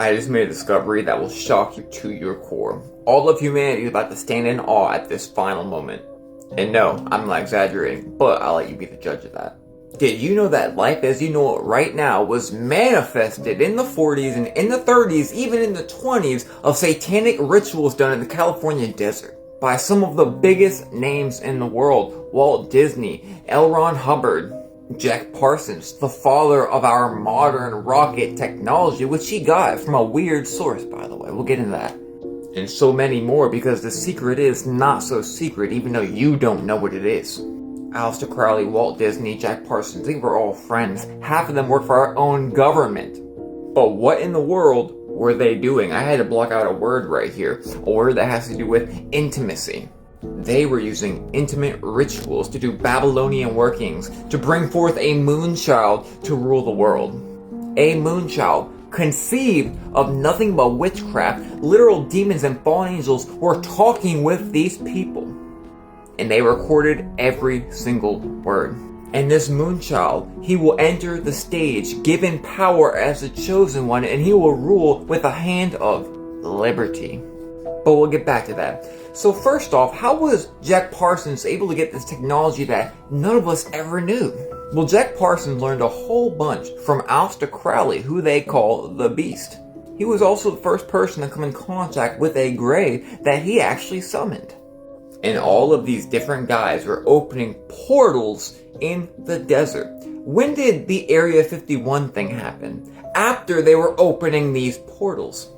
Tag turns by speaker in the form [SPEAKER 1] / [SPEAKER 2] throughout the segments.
[SPEAKER 1] I just made a discovery that will shock you to your core. All of humanity is about to stand in awe at this final moment. And no, I'm not exaggerating, but I'll let you be the judge of that. Did you know that life as you know it right now was manifested in the 40s and in the 30s, even in the 20s, of satanic rituals done in the California desert by some of the biggest names in the world? Walt Disney, L. Ron Hubbard, Jack Parsons, the father of our modern rocket technology, which he got from a weird source, by the way. We'll get into that. And so many more, because the secret is not so secret, even though you don't know what it is. Aleister Crowley, Walt Disney, Jack Parsons, they were all friends. Half of them worked for our own government. But what in the world were they doing? I had to block out a word right here. A word that has to do with intimacy. They were using intimate rituals to do Babylonian workings, to bring forth a Moonchild to rule the world. A Moonchild, conceived of nothing but witchcraft. Literal demons and fallen angels were talking with these people. And they recorded every single word. And this Moonchild, he will enter the stage, given power as the chosen one, and he will rule with a hand of liberty. But we'll get back to that. So first off, how was Jack Parsons able to get this technology that none of us ever knew? Well, Jack Parsons learned a whole bunch from Aleister Crowley, who they call the Beast. He was also the first person to come in contact with a Grey that he actually summoned. And all of these different guys were opening portals in the desert. When did the Area 51 thing happen? After they were opening these portals.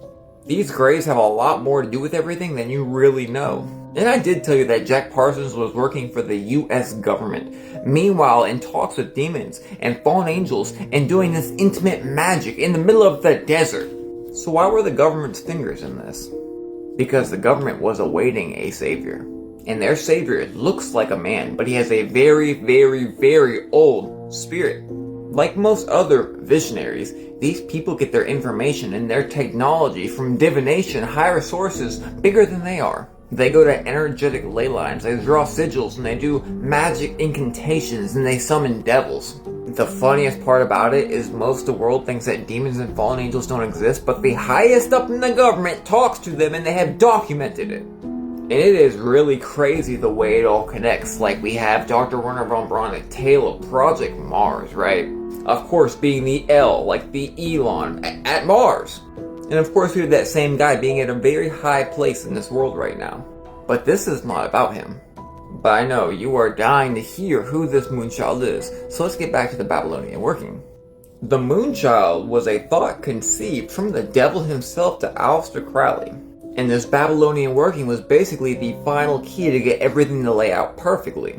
[SPEAKER 1] These Greys have a lot more to do with everything than you really know. And I did tell you that Jack Parsons was working for the US government. Meanwhile, in talks with demons and fallen angels and doing this intimate magic in the middle of the desert. So why were the government's fingers in this? Because the government was awaiting a savior. And their savior looks like a man, but he has a very, very, very old spirit. Like most other visionaries, these people get their information and their technology from divination, higher sources bigger than they are. They go to energetic ley lines, they draw sigils, and they do magic incantations, and they summon devils. The funniest part about it is most of the world thinks that demons and fallen angels don't exist, but the highest up in the government talks to them and they have documented it. And it is really crazy the way it all connects. Like we have Dr. Werner von Braun, a tale of Project Mars, right? Of course, being the L, like the Elon, at Mars. And of course, we have that same guy being at a very high place in this world right now. But this is not about him. But I know you are dying to hear who this Moonchild is. So let's get back to the Babylonian working. The Moonchild was a thought conceived from the devil himself to Aleister Crowley. And this Babylonian working was basically the final key to get everything to lay out perfectly.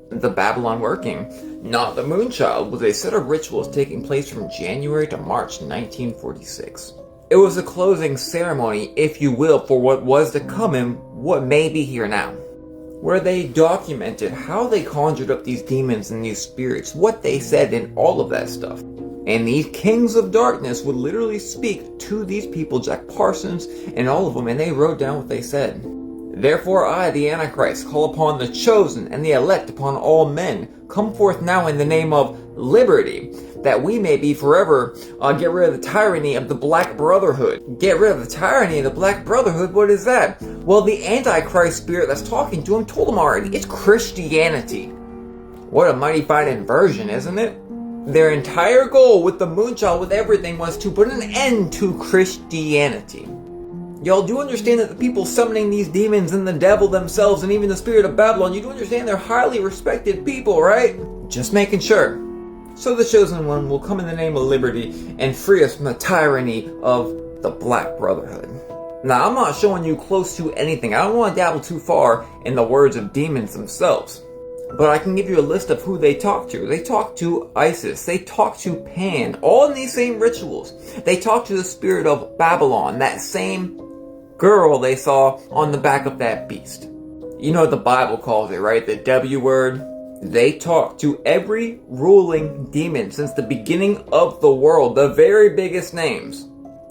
[SPEAKER 1] The Babylon working, not the Moonchild, was a set of rituals taking place from January to March 1946. It was a closing ceremony, if you will, for what was to come and what may be here now, where they documented how they conjured up these demons and these spirits, what they said, and all of that stuff. And these kings of darkness would literally speak to these people, Jack Parsons and all of them, and they wrote down what they said. Therefore I, the Antichrist, call upon the chosen and the elect upon all men. Come forth now in the name of liberty, that we may be forever, get rid of the tyranny of the Black Brotherhood. Get rid of the tyranny of the Black Brotherhood? What is that? Well, the Antichrist spirit that's talking to him told him already. It's Christianity. What a mighty fine inversion, isn't it? Their entire goal with the Moonchild, with everything, was to put an end to Christianity. Y'all do understand that the people summoning these demons and the devil themselves and even the spirit of Babylon, you do understand they're highly respected people, right? Just making sure. So the chosen one will come in the name of liberty and free us from the tyranny of the Black Brotherhood. Now, I'm not showing you close to anything. I don't want to dabble too far in the words of demons themselves. But I can give you a list of who they talk to. They talk to Isis. They talk to Pan. All in these same rituals. They talk to the spirit of Babylon. That same girl they saw on the back of that beast. You know what the Bible calls it, right? The W word. They talk to every ruling demon since the beginning of the world. The very biggest names.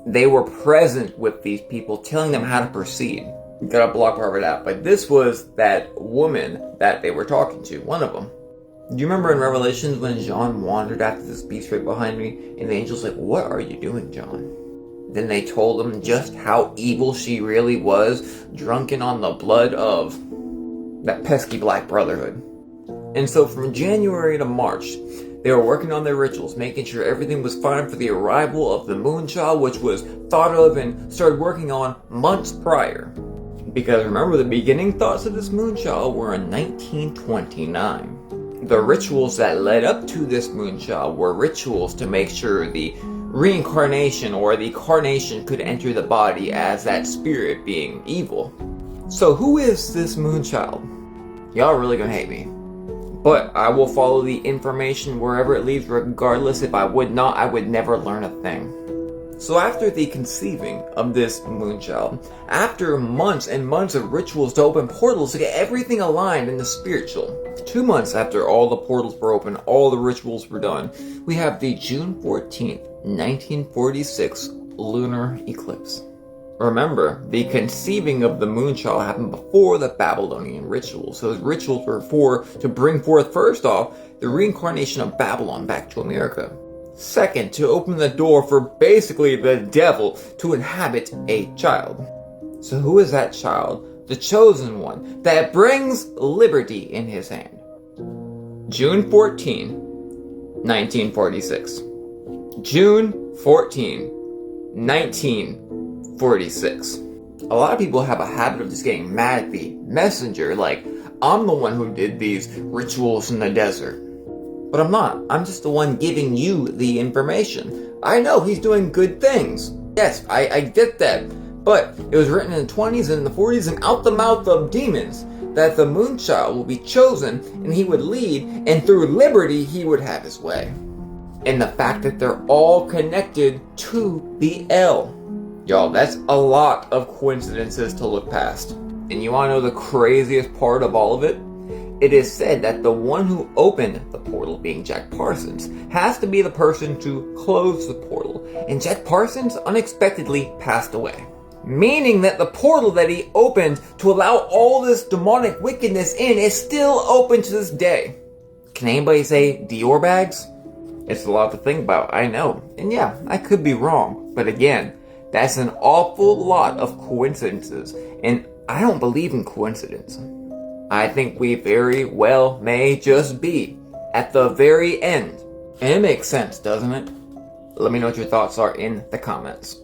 [SPEAKER 1] They were present with these people, telling them how to proceed. Gotta block part of it out. But this was that woman that they were talking to, one of them. Do you remember in Revelations when John wandered after this beast right behind me? And the angel's like, what are you doing, John? Then they told him just how evil she really was, drunken on the blood of that pesky Black Brotherhood. And so from January to March, they were working on their rituals, making sure everything was fine for the arrival of the Moonchild, which was thought of and started working on months prior. Because remember, the beginning thoughts of this Moonchild were in 1929. The rituals that led up to this Moonchild were rituals to make sure the reincarnation or the carnation could enter the body as that spirit being evil. So who is this Moonchild? Y'all really gonna hate me. But I will follow the information wherever it leads, regardless. If I would not, I would never learn a thing. So after the conceiving of this Moonchild, after months and months of rituals to open portals to get everything aligned in the spiritual, 2 months after all the portals were open, all the rituals were done, we have the June 14th, 1946 lunar eclipse. Remember, the conceiving of the Moonchild happened before the Babylonian rituals. So those rituals were to bring forth, first off, the reincarnation of Babylon back to America. Second, to open the door for basically the devil to inhabit a child. So who is that child? The chosen one that brings liberty in his hand. June 14, 1946. June 14, 1946. A lot of people have a habit of just getting mad at the messenger, like, I'm the one who did these rituals in the desert. But I'm not. I'm just the one giving you the information. I know he's doing good things. Yes, I get that. But it was written in the 20s and the 40s and out the mouth of demons that the Moonchild will be chosen and he would lead, and through liberty he would have his way. And the fact that they're all connected to the L. Y'all, that's a lot of coincidences to look past. And you wanna know the craziest part of all of it? It is said that the one who opened the portal, being Jack Parsons, has to be the person to close the portal. And Jack Parsons unexpectedly passed away. Meaning that the portal that he opened to allow all this demonic wickedness in is still open to this day. Can anybody say Dior bags? It's a lot to think about, I know. And yeah, I could be wrong. But again, that's an awful lot of coincidences. And I don't believe in coincidence. I think we very well may just be at the very end. And it makes sense, doesn't it? Let me know what your thoughts are in the comments.